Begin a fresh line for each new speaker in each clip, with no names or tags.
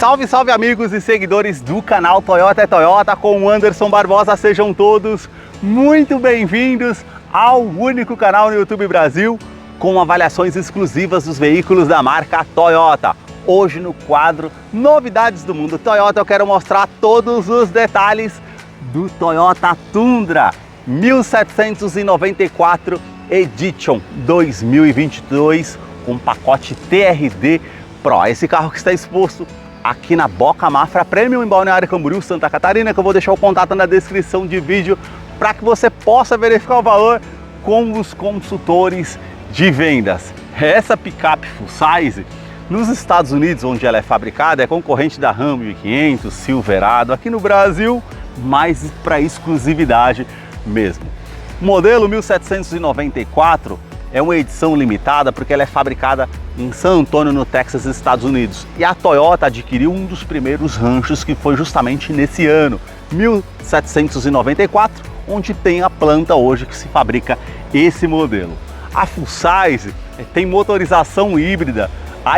Salve, salve amigos e seguidores do canal Toyota é Toyota com o Anderson Barbosa, sejam todos muito bem-vindos ao único canal no YouTube Brasil com avaliações exclusivas dos veículos da marca Toyota. Hoje no quadro Novidades do Mundo Toyota eu quero mostrar todos os detalhes do Toyota Tundra 1794 Edition 2022 com pacote TRD Pro. Esse carro que está exposto aqui na Boca Mafra Premium em Balneário Camboriú, Santa Catarina, que eu vou deixar o contato na descrição de vídeo para que você possa verificar o valor com os consultores de vendas. Essa picape full size nos Estados Unidos, onde ela é fabricada, é concorrente da Ram 1500, Silverado. Aqui no Brasil, mais para exclusividade mesmo. O modelo 1794 é uma edição limitada porque ela é fabricada em San Antonio, no Texas, Estados Unidos. E a Toyota adquiriu um dos primeiros ranchos que foi justamente nesse ano, 1794, onde tem a planta hoje que se fabrica esse modelo. A full size tem motorização híbrida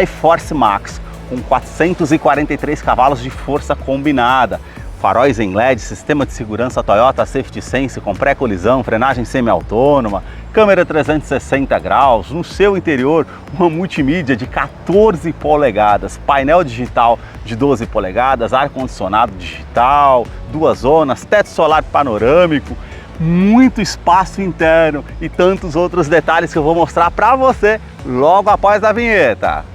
iForce Max com 443 cavalos de força combinada, faróis em LED, sistema de segurança Toyota Safety Sense com pré-colisão, frenagem semi-autônoma, câmera 360 graus, no seu interior uma multimídia de 14 polegadas, painel digital de 12 polegadas, ar-condicionado digital, 2 zonas, teto solar panorâmico, muito espaço interno e tantos outros detalhes que eu vou mostrar para você logo após a vinheta.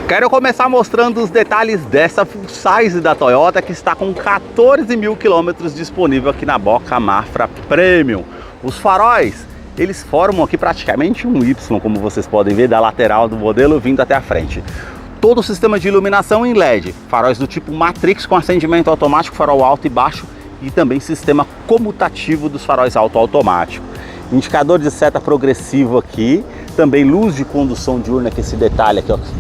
Quero começar mostrando os detalhes dessa full size da Toyota que está com 14 mil quilômetros disponível aqui na Boca Mafra Premium. Os faróis, eles formam aqui praticamente um Y, como vocês podem ver, da lateral do modelo vindo até a frente. Todo o sistema de iluminação em LED, faróis do tipo Matrix com acendimento automático, farol alto e baixo e também sistema comutativo dos faróis auto-automático. Indicador de seta progressivo aqui, também luz de condução diurna, que esse detalhe aqui, ó, que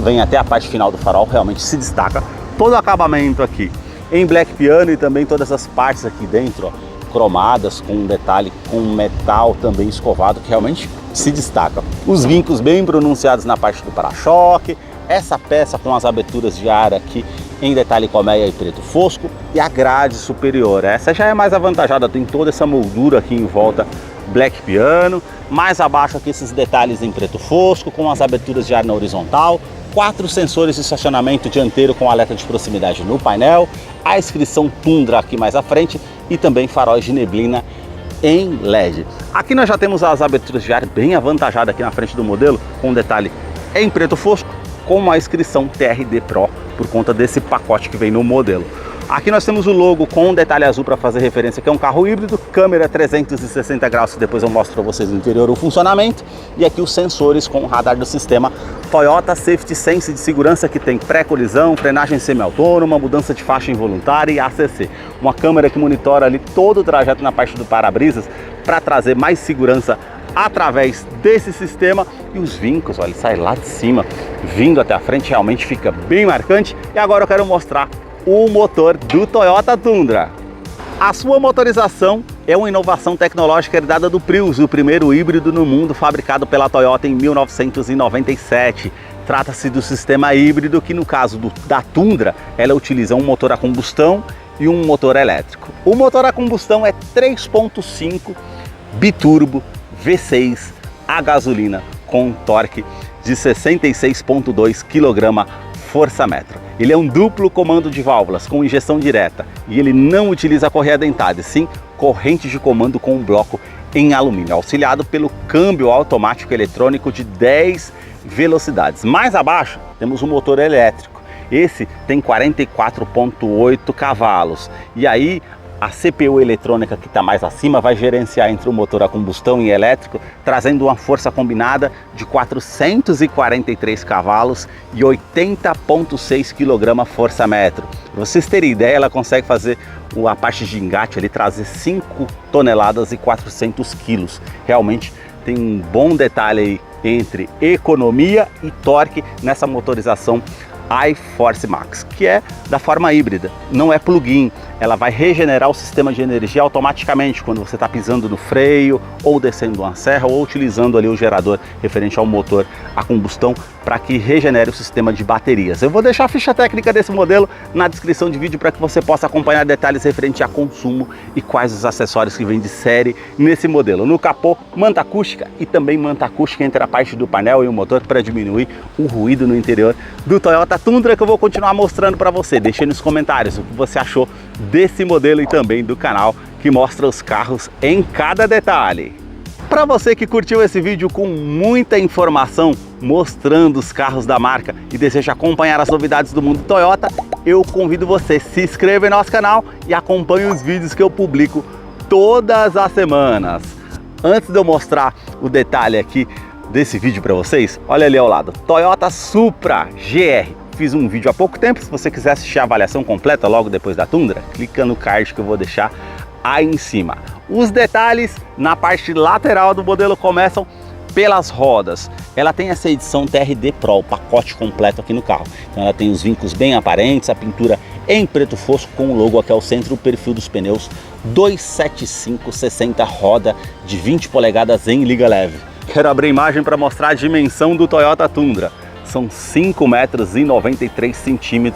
vem até a parte final do farol, realmente se destaca. Todo o acabamento aqui em black piano e também todas as partes aqui dentro, ó, cromadas com um detalhe com metal também escovado, que realmente se destaca. Os vincos bem pronunciados na parte do para-choque, essa peça com as aberturas de ar aqui em detalhe colmeia e preto fosco e a grade superior. Essa já é mais avantajada, tem toda essa moldura aqui em volta black piano, mais abaixo aqui esses detalhes em preto fosco com as aberturas de ar na horizontal, 4 sensores de estacionamento dianteiro com alerta de proximidade no painel, a inscrição Tundra aqui mais à frente e também faróis de neblina em LED. Aqui nós já temos as aberturas de ar bem avantajadas aqui na frente do modelo, com detalhe em preto fosco, com a inscrição TRD Pro por conta desse pacote que vem no modelo. Aqui nós temos o logo com um detalhe azul para fazer referência que é um carro híbrido, câmera 360 graus, que depois eu mostro para vocês no interior o funcionamento, e aqui os sensores com o radar do sistema Toyota Safety Sense de segurança, que tem pré-colisão, frenagem semi-autônoma, mudança de faixa involuntária e ACC. Uma câmera que monitora ali todo o trajeto na parte do para-brisas para trazer mais segurança através desse sistema. E os vincos, olha, ele sai lá de cima vindo até a frente, realmente fica bem marcante. E agora eu quero mostrar o motor do Toyota Tundra. A sua motorização é uma inovação tecnológica herdada do Prius, o primeiro híbrido no mundo fabricado pela Toyota em 1997. Trata-se do sistema híbrido que, no caso da Tundra, ela utiliza um motor a combustão e um motor elétrico. O motor a combustão é 3.5 biturbo V6 a gasolina com torque de 66,2 kgfm. Ele é um duplo comando de válvulas com injeção direta e ele não utiliza correia dentada, sim corrente de comando com um bloco em alumínio, auxiliado pelo câmbio automático eletrônico de 10 velocidades. Mais abaixo temos um motor elétrico, esse tem 44,8 cavalos e aí a CPU eletrônica que está mais acima vai gerenciar entre o motor a combustão e elétrico, trazendo uma força combinada de 443 cavalos e 80,6 kgfm. Para vocês terem ideia, ela consegue fazer a parte de engate ali, trazer 5 toneladas e 400 quilos. Realmente tem um bom detalhe aí entre economia e torque nessa motorização iForce Max, que é da forma híbrida, não é plug-in. Ela vai regenerar o sistema de energia automaticamente quando você está pisando no freio, ou descendo uma serra, ou utilizando ali o gerador referente ao motor a combustão, para que regenere o sistema de baterias. Eu vou deixar a ficha técnica desse modelo na descrição de vídeo para que você possa acompanhar detalhes referente a consumo e quais os acessórios que vêm de série nesse modelo. No capô, manta acústica e também manta acústica entre a parte do painel e o motor para diminuir o ruído no interior do Toyota Tundra, que eu vou continuar mostrando para você. Deixe nos comentários o que você achou desse modelo e também do canal que mostra os carros em cada detalhe. Para você que curtiu esse vídeo com muita informação mostrando os carros da marca e deseja acompanhar as novidades do mundo Toyota, eu convido você, se inscreva em nosso canal e acompanhe os vídeos que eu publico todas as semanas. Antes de eu mostrar o detalhe aqui desse vídeo para vocês, olha ali ao lado, Toyota Supra GR. Fiz um vídeo há pouco tempo, se você quiser assistir a avaliação completa logo depois da Tundra, clica no card que eu vou deixar aí em cima. Os detalhes na parte lateral do modelo começam pelas rodas. Ela tem essa edição TRD Pro, o pacote completo aqui no carro. Então ela tem os vincos bem aparentes, a pintura em preto fosco com o logo aqui ao centro, o perfil dos pneus 275/60, roda de 20 polegadas em liga leve. Quero abrir a imagem para mostrar a dimensão do Toyota Tundra. São 5,93 m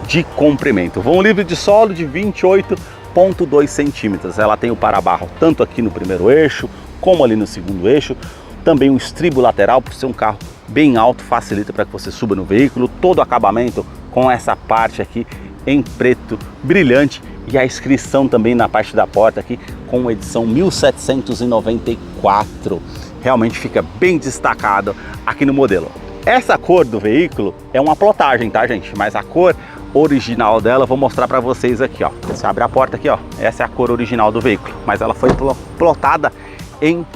de comprimento. Vão livre de solo de 28,2 centímetros. Ela tem o para-barro tanto aqui no primeiro eixo, como ali no segundo eixo. Também um estribo lateral, por ser um carro bem alto, facilita para que você suba no veículo. Todo o acabamento com essa parte aqui em preto brilhante. E a inscrição também na parte da porta aqui com edição 1794. Realmente fica bem destacado aqui no modelo. Essa cor do veículo é uma plotagem, tá, gente? Mas a cor original dela eu vou mostrar para vocês aqui, ó. Você abre a porta aqui, ó. Essa é a cor original do veículo, mas ela foi plotada em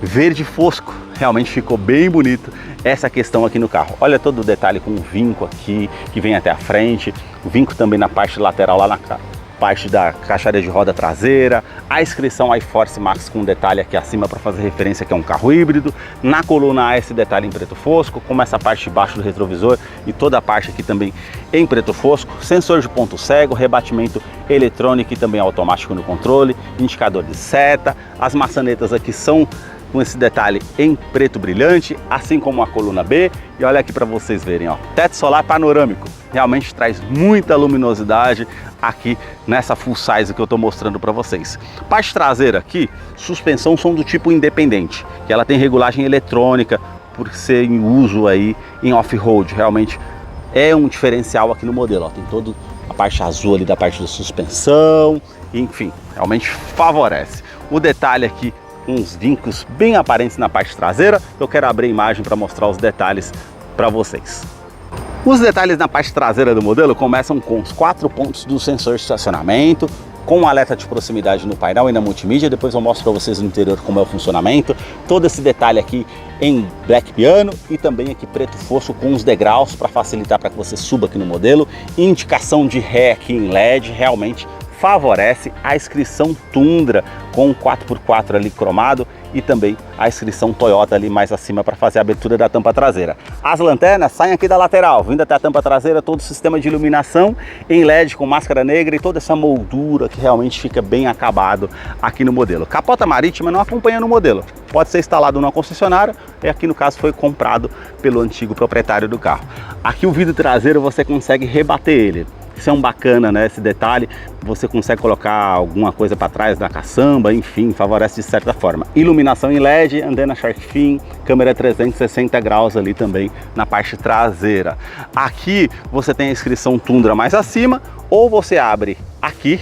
verde fosco. Realmente ficou bem bonito essa questão aqui no carro. Olha todo o detalhe com o vinco aqui, que vem até a frente. O vinco também na parte lateral, lá na parte da caixaria de roda traseira, a inscrição iForce Max com um detalhe aqui acima para fazer referência que é um carro híbrido. Na coluna A esse detalhe em preto fosco, como essa parte de baixo do retrovisor e toda a parte aqui também em preto fosco, sensor de ponto cego, rebatimento eletrônico e também automático no controle, indicador de seta, as maçanetas aqui são com esse detalhe em preto brilhante, assim como a coluna B. E olha aqui para vocês verem, ó, teto solar panorâmico, realmente traz muita luminosidade aqui nessa full size que eu estou mostrando para vocês. Parte traseira aqui, suspensão são do tipo independente, que ela tem regulagem eletrônica por ser em uso aí em off-road. Realmente é um diferencial aqui no modelo, ó, tem toda a parte azul ali da parte da suspensão, enfim, realmente favorece. O detalhe aqui, uns vincos bem aparentes na parte traseira. Eu quero abrir a imagem para mostrar os detalhes para vocês. Os detalhes na parte traseira do modelo começam com os 4 pontos do sensor de estacionamento, com um alerta de proximidade no painel e na multimídia. Depois eu mostro para vocês no interior como é o funcionamento. Todo esse detalhe aqui em black piano e também aqui preto fosco com os degraus para facilitar para que você suba aqui no modelo. Indicação de ré aqui em LED, realmente favorece. A inscrição Tundra com 4x4 ali cromado e também a inscrição Toyota ali mais acima para fazer a abertura da tampa traseira. As lanternas saem aqui da lateral, vindo até a tampa traseira, todo o sistema de iluminação em LED com máscara negra e toda essa moldura que realmente fica bem acabado aqui no modelo. Capota marítima não acompanha no modelo, pode ser instalado numa concessionária e aqui no caso foi comprado pelo antigo proprietário do carro. Aqui o vidro traseiro você consegue rebater ele. Isso é um bacana, né? Esse detalhe, você consegue colocar alguma coisa para trás da caçamba, enfim, favorece de certa forma. Iluminação em LED, antena Shark Fin, câmera 360 graus ali também na parte traseira. Aqui você tem a inscrição Tundra mais acima, ou você abre aqui,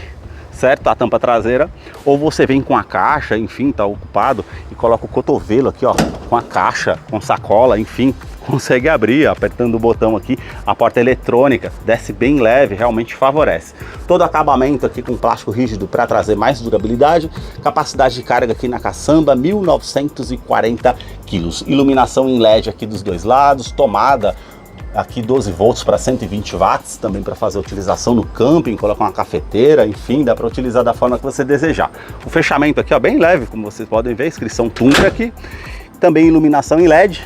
certo? A tampa traseira, ou você vem com a caixa, enfim, tá ocupado e coloca o cotovelo aqui, ó, com a caixa, com sacola, enfim, consegue abrir, apertando o botão aqui, a porta eletrônica, desce bem leve, realmente favorece. Todo acabamento aqui com plástico rígido para trazer mais durabilidade, capacidade de carga aqui na caçamba, 1940 kg. Iluminação em LED aqui dos dois lados, tomada aqui 12 volts para 120 watts, também para fazer a utilização no camping, colocar uma cafeteira, enfim, dá para utilizar da forma que você desejar. O fechamento aqui, ó, bem leve, como vocês podem ver, inscrição Tundra aqui. Também iluminação em LED,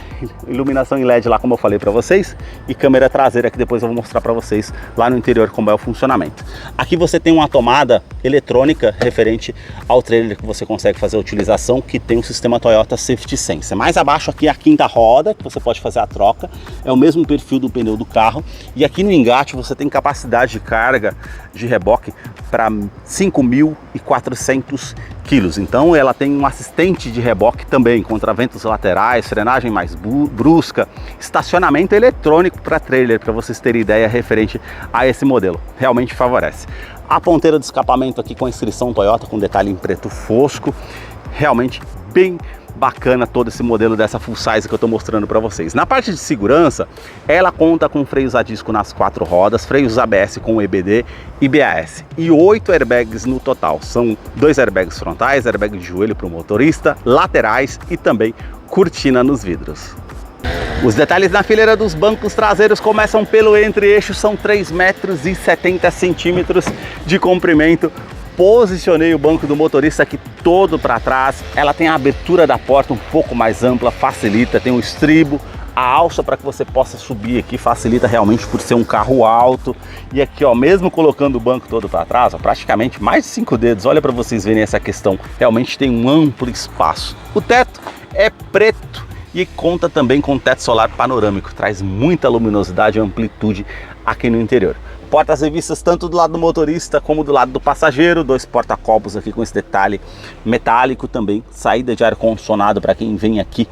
lá como eu falei para vocês, e câmera traseira que depois eu vou mostrar para vocês lá no interior como é o funcionamento. Aqui você tem uma tomada eletrônica referente ao trailer que você consegue fazer a utilização, que tem o sistema Toyota Safety Sense. Mais abaixo aqui é a quinta roda, que você pode fazer a troca, é o mesmo perfil do pneu do carro, e aqui no engate você tem capacidade de carga de reboque para 5.400 quilos. Então ela tem um assistente de reboque também, contraventos laterais, frenagem mais brusca, estacionamento eletrônico para trailer, para vocês terem ideia referente a esse modelo. Realmente favorece. A ponteira de escapamento aqui com a inscrição Toyota, com detalhe em preto fosco, realmente bem bacana todo esse modelo dessa full size que eu estou mostrando para vocês. Na parte de segurança, ela conta com freios a disco nas 4 rodas, freios ABS com EBD e BAS e 8 airbags no total. São 2 airbags frontais, airbag de joelho para o motorista, laterais e também cortina nos vidros. Os detalhes na fileira dos bancos traseiros começam pelo entre-eixo, são 3,70 metros de comprimento. Posicionei o banco do motorista aqui todo para trás. Ela tem a abertura da porta um pouco mais ampla, facilita, tem um estribo, a alça para que você possa subir aqui, facilita realmente por ser um carro alto. E aqui, ó, mesmo colocando o banco todo para trás, ó, praticamente mais de 5 dedos, olha para vocês verem essa questão, realmente tem um amplo espaço. O teto é preto e conta também com teto solar panorâmico, traz muita luminosidade e amplitude aqui no interior. Portas revistas tanto do lado do motorista como do lado do passageiro, 2 porta-copos aqui com esse detalhe metálico também, saída de ar-condicionado para quem vem aqui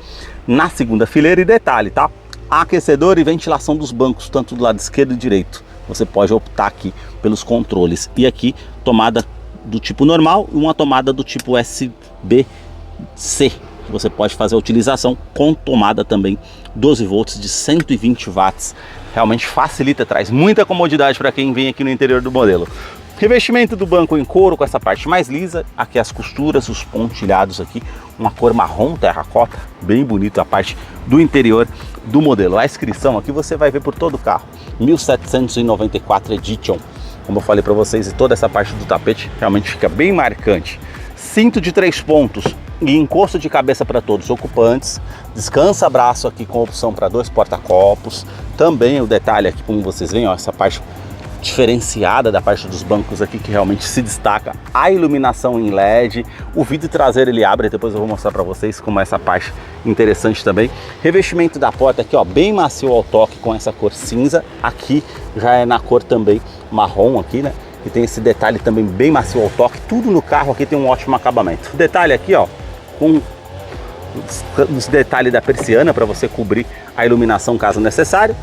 na segunda fileira e detalhe, tá? Aquecedor e ventilação dos bancos, tanto do lado esquerdo e direito. Você pode optar aqui pelos controles. E aqui, tomada do tipo normal e uma tomada do tipo USB-C. Você pode fazer a utilização com tomada também 12 volts de 120 watts. Realmente facilita, traz muita comodidade para quem vem aqui no interior do modelo. Revestimento do banco em couro com essa parte mais lisa, aqui as costuras, os pontilhados aqui, uma cor marrom terracota, bem bonito a parte do interior do modelo. A inscrição aqui você vai ver por todo o carro, 1794 Edition. Como eu falei para vocês, e toda essa parte do tapete realmente fica bem marcante. Cinto de 3 pontos e encosto de cabeça para todos os ocupantes, descansa braço aqui com opção para 2 porta-copos, também o detalhe aqui como vocês veem, ó, essa parte diferenciada da parte dos bancos aqui que realmente se destaca, a iluminação em LED, o vidro traseiro ele abre, depois eu vou mostrar para vocês como é essa parte interessante também. Revestimento da porta aqui, ó, bem macio ao toque com essa cor cinza, aqui já é na cor também marrom aqui, né? E tem esse detalhe também bem macio ao toque, tudo no carro aqui tem um ótimo acabamento. O detalhe aqui, ó, com os detalhes da persiana para você cobrir a iluminação caso necessário.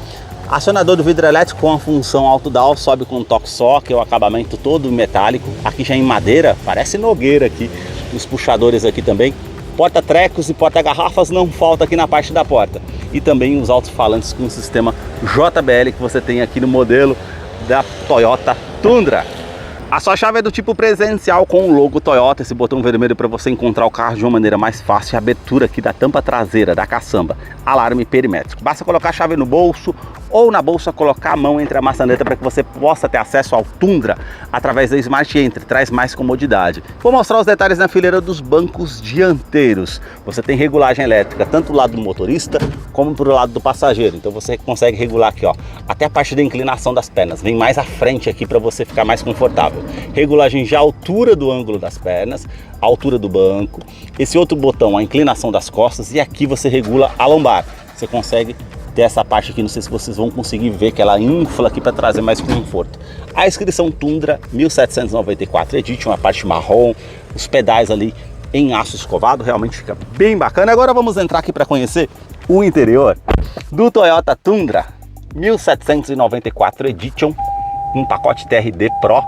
Acionador do vidro elétrico com a função auto-down, sobe com um toque só, que é o acabamento todo metálico. Aqui já em madeira, parece nogueira aqui. Os puxadores aqui também. Porta-trecos e porta-garrafas não falta aqui na parte da porta. E também os alto-falantes com o sistema JBL que você tem aqui no modelo da Toyota Tundra. A sua chave é do tipo presencial com o logo Toyota, esse botão vermelho para você encontrar o carro de uma maneira mais fácil. A abertura aqui da tampa traseira da caçamba, alarme perimétrico. Basta colocar a chave no bolso ou na bolsa colocar a mão entre a maçaneta para que você possa ter acesso ao Tundra através da Smart Entry, traz mais comodidade. Vou mostrar os detalhes na fileira dos bancos dianteiros. Você tem regulagem elétrica tanto do lado do motorista como pro lado do passageiro, então você consegue regular aqui, ó, até a parte da inclinação das pernas, vem mais à frente aqui para você ficar mais confortável. Regulagem de altura do ângulo das pernas, a altura do banco, esse outro botão, a inclinação das costas, e aqui você regula a lombar. Você consegue ter essa parte aqui, não sei se vocês vão conseguir ver que ela infla aqui para trazer mais conforto. A inscrição Tundra 1794 Edition, a parte marrom, os pedais ali em aço escovado, realmente fica bem bacana. Agora vamos entrar aqui para conhecer o interior do Toyota Tundra 1794 Edition, um pacote TRD Pro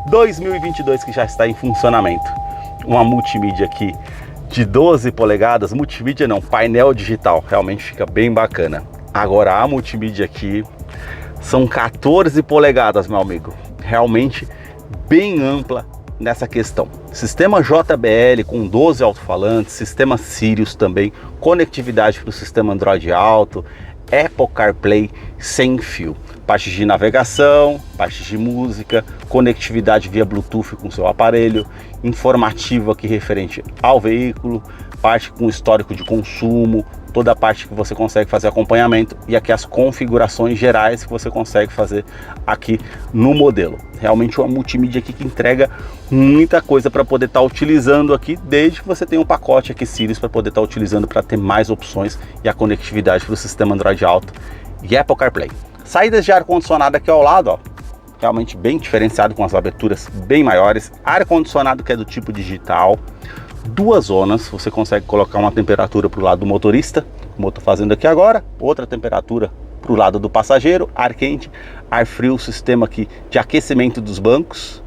2022 que já está em funcionamento. Uma multimídia aqui de 12 polegadas, multimídia não, painel digital, realmente fica bem bacana. Agora a multimídia aqui são 14 polegadas, meu amigo, realmente bem ampla nessa questão. Sistema JBL com 12 alto-falantes, sistema Sirius também, conectividade para o sistema Android Auto, Apple CarPlay sem fio. parte de navegação, parte de música, conectividade via Bluetooth com o seu aparelho, informativo aqui referente ao veículo, parte com histórico de consumo, toda a parte que você consegue fazer acompanhamento e aqui as configurações gerais que você consegue fazer aqui no modelo. Realmente uma multimídia aqui que entrega muita coisa para poder estar utilizando aqui, desde que você tenha um pacote aqui Sirius para poder estar utilizando para ter mais opções e a conectividade para o sistema Android Auto e Apple CarPlay. Saídas de ar-condicionado aqui ao lado, ó, realmente bem diferenciado, com as aberturas bem maiores, ar-condicionado que é do tipo digital, 2 zonas, você consegue colocar uma temperatura para o lado do motorista, como eu estou fazendo aqui agora, outra temperatura para o lado do passageiro, ar quente, ar frio, sistema aqui de aquecimento dos bancos,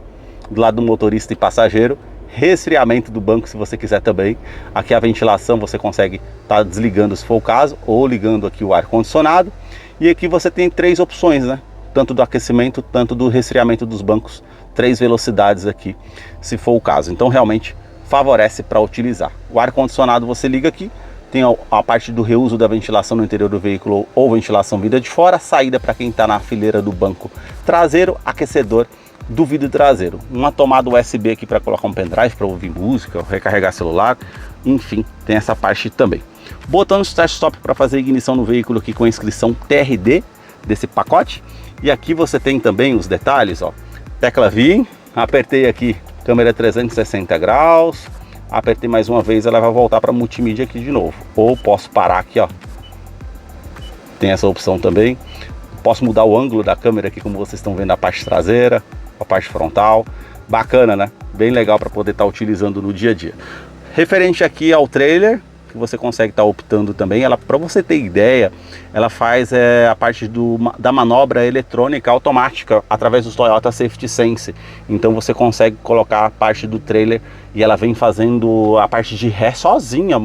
do lado do motorista e passageiro, resfriamento do banco se você quiser também. Aqui a ventilação você consegue estar desligando se for o caso, ou ligando aqui o ar condicionado. E aqui você tem 3 opções, né? Tanto do aquecimento, tanto do resfriamento dos bancos, 3 velocidades aqui, se for o caso. Então realmente favorece para utilizar. O ar condicionado você liga aqui, tem a parte do reuso da ventilação no interior do veículo ou ventilação vinda de fora, saída para quem está na fileira do banco traseiro, aquecedor do vidro traseiro, uma tomada USB aqui para colocar um pendrive para ouvir música, recarregar celular, enfim, tem essa parte também. Botão de start stop para fazer ignição no veículo aqui com a inscrição TRD desse pacote. E aqui você tem também os detalhes, ó, tecla VIN, apertei aqui, câmera 360 graus, apertei mais uma vez, ela vai voltar para multimídia aqui de novo, ou posso parar aqui, ó, tem essa opção também. Posso mudar o ângulo da câmera aqui, como vocês estão vendo, a parte traseira, a parte frontal, bacana, né? Bem legal para poder estar utilizando no dia a dia. Referente aqui ao trailer, que você consegue estar optando também, ela, para você ter ideia, ela faz a parte da manobra eletrônica automática através do Toyota Safety Sense. Então você consegue colocar a parte do trailer e ela vem fazendo a parte de ré sozinha,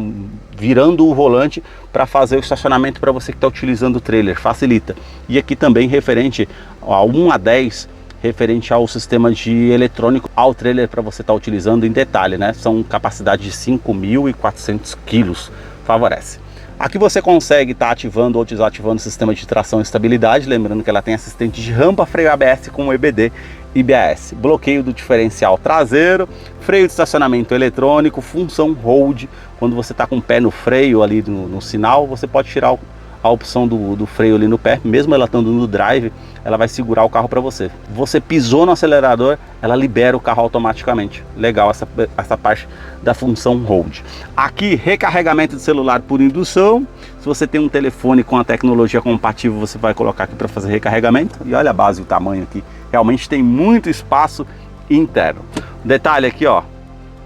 virando o volante para fazer o estacionamento para você que está utilizando o trailer, facilita. E aqui também referente a 1 a 10, referente ao sistema de eletrônico ao trailer para você estar utilizando em detalhe, né? São capacidade de 5.400 quilos, favorece. Aqui você consegue estar ativando ou desativando o sistema de tração e estabilidade, lembrando que ela tem assistente de rampa, freio ABS com EBD e BAS, bloqueio do diferencial traseiro, freio de estacionamento eletrônico, função hold, quando você está com o pé no freio ali no sinal, você pode tirar a opção do freio ali no pé, mesmo ela estando no drive, ela vai segurar o carro para você. Você pisou no acelerador, ela libera o carro automaticamente. Legal essa parte da função hold. Aqui, recarregamento de celular por indução. Se você tem um telefone com a tecnologia compatível, você vai colocar aqui para fazer recarregamento. E olha a base e o tamanho aqui. Realmente tem muito espaço interno. Detalhe aqui, ó,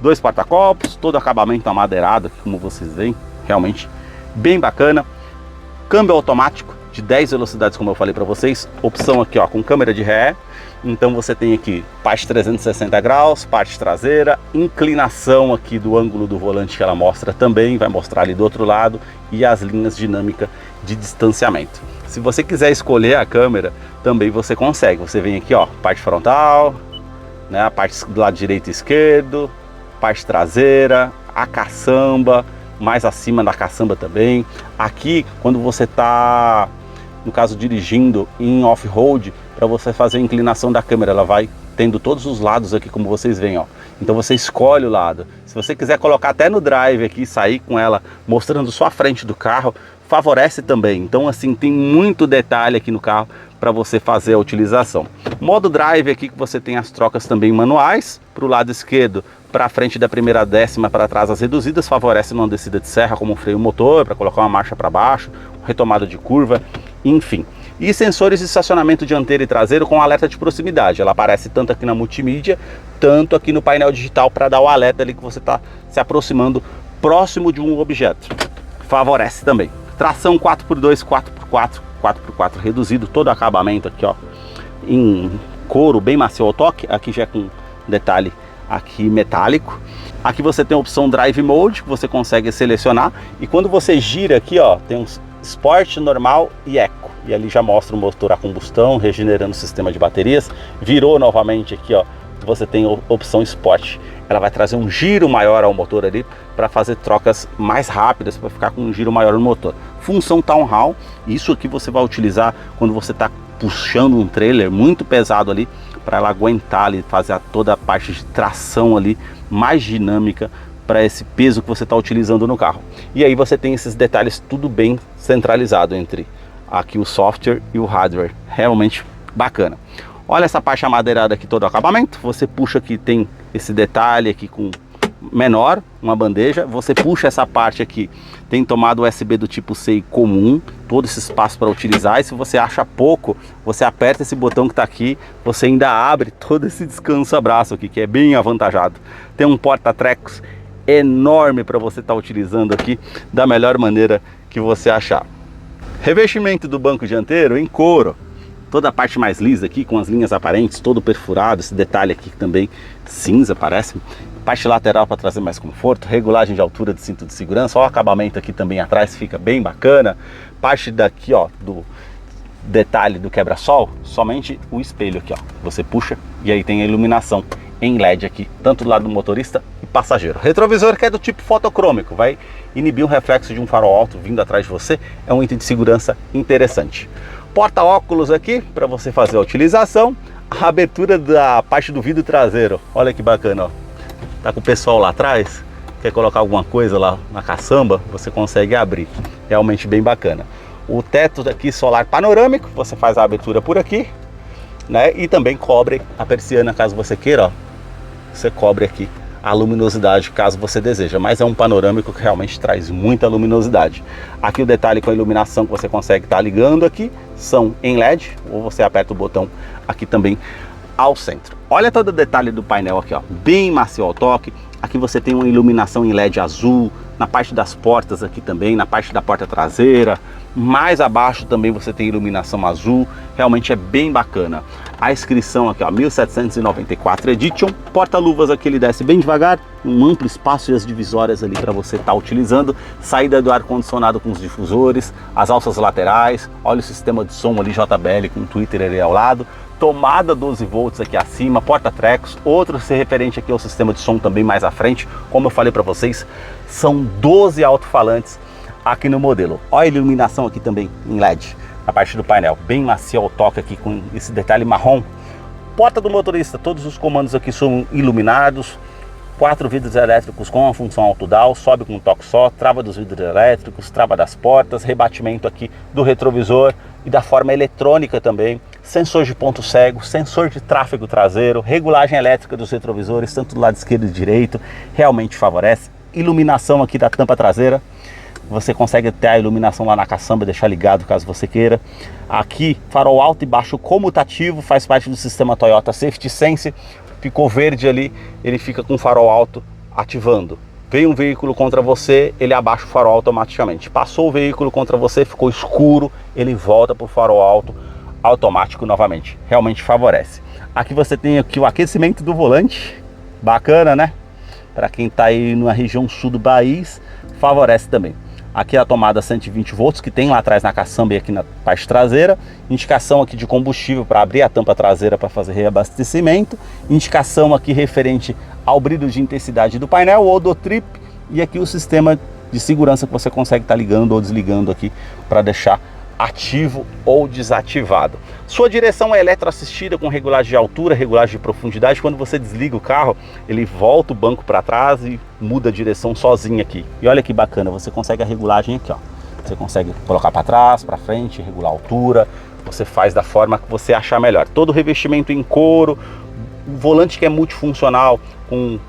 2 porta-copos, todo acabamento amadeirado, como vocês veem. Realmente bem bacana. Câmbio automático de 10 velocidades, como eu falei para vocês, opção aqui, ó, com câmera de ré. Então você tem aqui parte 360 graus, parte traseira, inclinação aqui do ângulo do volante que ela mostra também, vai mostrar ali do outro lado, e as linhas dinâmicas de distanciamento. Se você quiser escolher a câmera, também você consegue. Você vem aqui, ó, parte frontal, né, a parte do lado direito e esquerdo, parte traseira, a caçamba, mais acima da caçamba também. Aqui, quando você está, no caso, dirigindo em off-road, para você fazer a inclinação da câmera, ela vai tendo todos os lados aqui, como vocês veem, ó. Então você escolhe o lado. Se você quiser colocar até no drive aqui, sair com ela mostrando só a frente do carro, favorece também. Então assim, tem muito detalhe aqui no carro para você fazer a utilização. Modo drive aqui, que você tem as trocas também manuais, para o lado esquerdo, para frente da primeira décima, para trás as reduzidas, favorece numa descida de serra, como freio motor, para colocar uma marcha para baixo, retomada de curva, enfim. E sensores de estacionamento dianteiro e traseiro com alerta de proximidade. Ela aparece tanto aqui na multimídia, tanto aqui no painel digital, para dar o alerta ali que você está se aproximando próximo de um objeto. Favorece também. Tração 4x2, 4x4, 4x4 reduzido, todo acabamento aqui, ó, em couro bem macio ao toque. Aqui já é com detalhe aqui metálico. Aqui você tem a opção Drive Mode, que você consegue selecionar, e quando você gira aqui, ó, tem um Sport, Normal e Eco, e ali já mostra o motor a combustão, regenerando o sistema de baterias. Virou novamente aqui, ó, você tem a opção Sport. Ela vai trazer um giro maior ao motor ali, para fazer trocas mais rápidas, para ficar com um giro maior no motor. Função Town Hall, isso aqui você vai utilizar quando você está puxando um trailer muito pesado ali, para ela aguentar ali, fazer toda a parte de tração ali, mais dinâmica para esse peso que você está utilizando no carro. E aí você tem esses detalhes tudo bem centralizado entre aqui o software e o hardware, realmente bacana. Olha essa parte amadeirada aqui, todo o acabamento, você puxa aqui, tem esse detalhe aqui com menor, uma bandeja, você puxa essa parte aqui, tem tomada USB do tipo C comum, todo esse espaço para utilizar, e se você acha pouco, você aperta esse botão que está aqui, você ainda abre todo esse descanso-abraço aqui, que é bem avantajado. Tem um porta-trecos enorme para você estar utilizando aqui da melhor maneira que você achar. Revestimento do banco dianteiro em couro, toda a parte mais lisa aqui com as linhas aparentes, todo perfurado, esse detalhe aqui também cinza parece. Parte lateral para trazer mais conforto, regulagem de altura de cinto de segurança, ó, o acabamento aqui também atrás fica bem bacana. Parte daqui, ó, do detalhe do quebra-sol, somente o espelho aqui, ó, você puxa e aí tem a iluminação em LED aqui, tanto do lado do motorista e passageiro. Retrovisor que é do tipo fotocrômico, vai inibir um reflexo de um farol alto vindo atrás de você, é um item de segurança interessante. Porta-óculos aqui para você fazer a utilização, a abertura da parte do vidro traseiro, olha que bacana, ó. Tá com o pessoal lá atrás, quer colocar alguma coisa lá na caçamba, você consegue abrir, realmente bem bacana. O teto aqui solar panorâmico, você faz a abertura por aqui, né? E também cobre a persiana caso você queira, ó. Você cobre aqui a luminosidade caso você deseja, mas é um panorâmico que realmente traz muita luminosidade. Aqui o detalhe com a iluminação que você consegue estar ligando aqui, são em LED, ou você aperta o botão aqui também ao centro. Olha todo o detalhe do painel aqui, ó, bem macio ao toque. Aqui você tem uma iluminação em LED azul, na parte das portas aqui também, na parte da porta traseira, mais abaixo também você tem iluminação azul, realmente é bem bacana. A inscrição aqui, ó, 1794 Edition, porta-luvas aqui ele desce bem devagar, um amplo espaço e as divisórias ali para você estar utilizando, saída do ar-condicionado com os difusores, as alças laterais, olha o sistema de som ali JBL com o Twitter ali ao lado, tomada 12 volts aqui acima, porta-trecos, outro ser referente aqui ao sistema de som também mais à frente, como eu falei para vocês, são 12 alto-falantes aqui no modelo. Olha a iluminação aqui também em LED, a parte do painel, bem macio ao toque aqui com esse detalhe marrom. Porta do motorista, todos os comandos aqui são iluminados, 4 vidros elétricos com a função auto-down, sobe com um toque só, trava dos vidros elétricos, trava das portas, rebatimento aqui do retrovisor e da forma eletrônica também, sensor de ponto cego, sensor de tráfego traseiro, regulagem elétrica dos retrovisores, tanto do lado esquerdo e direito, realmente favorece. Iluminação aqui da tampa traseira, você consegue ter a iluminação lá na caçamba, deixar ligado caso você queira. Aqui, farol alto e baixo comutativo, faz parte do sistema Toyota Safety Sense. Ficou verde ali, ele fica com o farol alto ativando. Veio um veículo contra você, ele abaixa o farol automaticamente. Passou o veículo contra você, ficou escuro, ele volta para o farol alto automático novamente. Realmente favorece. Aqui você tem aqui o aquecimento do volante, bacana, né? Para quem está aí na região sul do país, favorece também. Aqui a tomada 120 volts que tem lá atrás na caçamba e aqui na parte traseira. Indicação aqui de combustível para abrir a tampa traseira para fazer reabastecimento. Indicação aqui referente ao brilho de intensidade do painel, o odotrip. E aqui o sistema de segurança que você consegue estar ligando ou desligando aqui para deixar ativo ou desativado. Sua direção é eletroassistida com regulagem de altura, regulagem de profundidade. Quando você desliga o carro, ele volta o banco para trás e muda a direção sozinho aqui. E olha que bacana, você consegue a regulagem aqui, ó. Você consegue colocar para trás, para frente, regular a altura. Você faz da forma que você achar melhor. Todo o revestimento em couro, o volante que é multifuncional com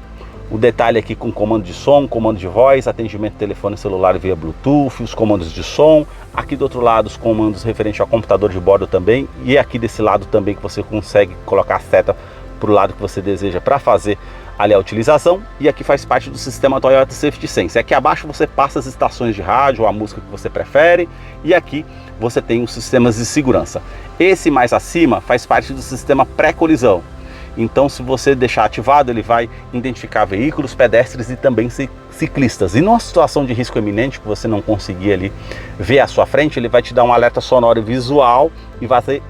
o detalhe aqui com comando de som, comando de voz, atendimento telefone celular via Bluetooth, os comandos de som. Aqui do outro lado os comandos referentes ao computador de bordo também. E aqui desse lado também que você consegue colocar a seta para o lado que você deseja para fazer ali a utilização. E aqui faz parte do sistema Toyota Safety Sense. Aqui abaixo você passa as estações de rádio, a música que você prefere. E aqui você tem os sistemas de segurança. Esse mais acima faz parte do sistema pré-colisão. Então, se você deixar ativado, ele vai identificar veículos, pedestres e também ciclistas. E numa situação de risco iminente, que você não conseguir ali ver à sua frente, ele vai te dar um alerta sonoro e visual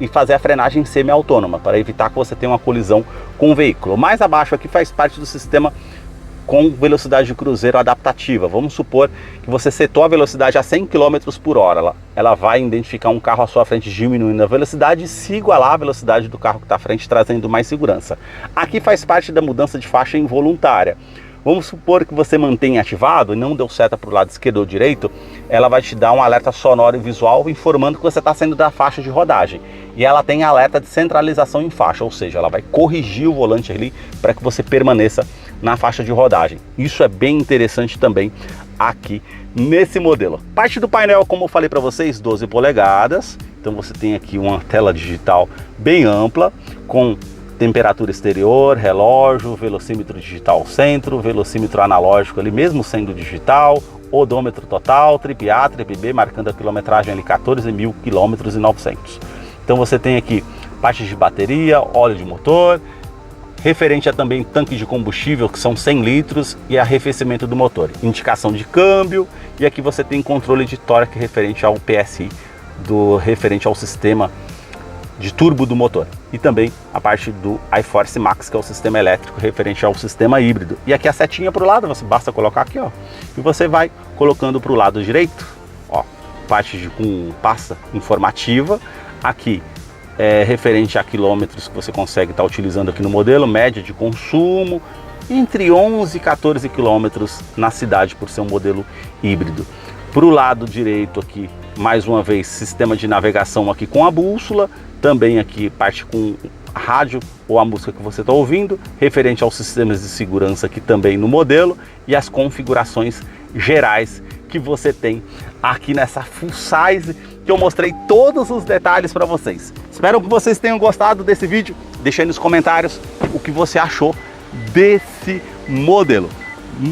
e fazer a frenagem semi-autônoma, para evitar que você tenha uma colisão com o veículo. Mais abaixo aqui faz parte do sistema com velocidade de cruzeiro adaptativa. Vamos supor que você setou a velocidade a 100 km por hora. Ela vai identificar um carro à sua frente diminuindo a velocidade e se igualar à velocidade do carro que está à frente, trazendo mais segurança. Aqui faz parte da mudança de faixa involuntária. Vamos supor que você mantém ativado e não deu seta para o lado esquerdo ou direito, ela vai te dar um alerta sonoro e visual informando que você está saindo da faixa de rodagem. E ela tem alerta de centralização em faixa, ou seja, ela vai corrigir o volante ali para que você permaneça na faixa de rodagem. Isso é bem interessante também aqui nesse modelo. Parte do painel, como eu falei para vocês, 12 polegadas. Então você tem aqui uma tela digital bem ampla, com temperatura exterior, relógio, velocímetro digital centro, velocímetro analógico ali mesmo sendo digital, odômetro total, trip A, trip B, marcando a quilometragem ali 14.000 km e 900. Então você tem aqui parte de bateria, óleo de motor, referente a também tanque de combustível, que são 100 litros, e arrefecimento do motor, indicação de câmbio, e aqui você tem controle de torque referente ao PSI, referente ao sistema de turbo do motor, e também a parte do iForce Max, que é o sistema elétrico referente ao sistema híbrido. E aqui a setinha para o lado, você basta colocar aqui, ó, e você vai colocando para o lado direito, ó, parte com pasta informativa, aqui é referente a quilômetros que você consegue estar utilizando aqui no modelo, média de consumo, entre 11 e 14 quilômetros na cidade por ser um modelo híbrido. Para o lado direito aqui, mais uma vez, sistema de navegação aqui com a bússola, também aqui parte com rádio ou a música que você está ouvindo, referente aos sistemas de segurança aqui também no modelo e as configurações gerais que você tem aqui nessa full size, que eu mostrei todos os detalhes para vocês. Espero que vocês tenham gostado desse vídeo. Deixa aí nos comentários o que você achou desse modelo.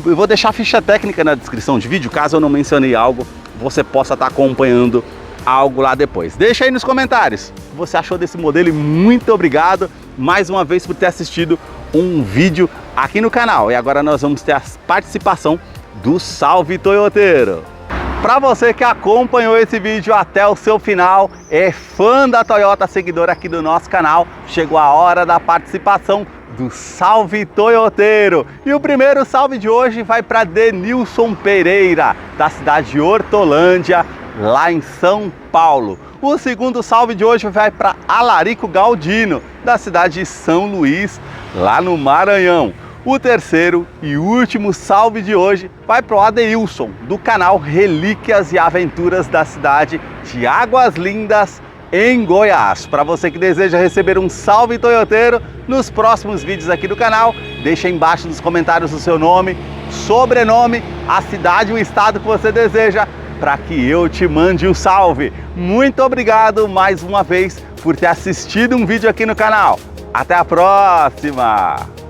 Eu vou deixar a ficha técnica na descrição de vídeo, caso eu não mencionei algo, você possa estar acompanhando algo lá depois. Deixa aí nos comentários o que você achou desse modelo e muito obrigado mais uma vez por ter assistido um vídeo aqui no canal. E agora nós vamos ter a participação do Salve Toyoteiro. Para você que acompanhou esse vídeo até o seu final, é fã da Toyota, seguidor aqui do nosso canal, chegou a hora da participação do Salve Toyoteiro. E o primeiro salve de hoje vai para Denilson Pereira, da cidade de Hortolândia, lá em São Paulo. O segundo salve de hoje vai para Alarico Galdino, da cidade de São Luís, lá no Maranhão. O terceiro e último salve de hoje vai para o Adeilson, do canal Relíquias e Aventuras da cidade de Águas Lindas, em Goiás. Para você que deseja receber um salve toyoteiro nos próximos vídeos aqui do canal, deixa aí embaixo nos comentários o seu nome, sobrenome, a cidade e o estado que você deseja, para que eu te mande um salve. Muito obrigado mais uma vez por ter assistido um vídeo aqui no canal. Até a próxima!